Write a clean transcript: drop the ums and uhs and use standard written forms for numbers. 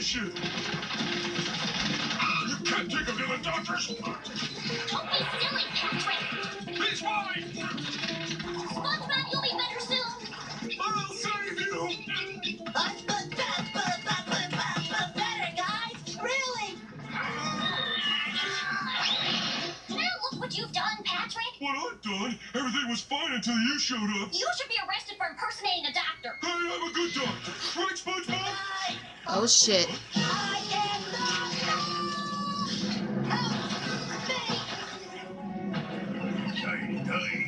mission. You can't take him to the doctor's. Don't be silly, Patrick. He's mine. SpongeBob, you'll be better soon. I'll save you. Better, guys. Really? Now look what you've done, Patrick. What I've done? Everything was fine until you showed up. You should be arrested for impersonating a doctor. Hey, I'm a good doctor. Right, SpongeBob? Oh shit. I am not. Help me. Tiny, tiny.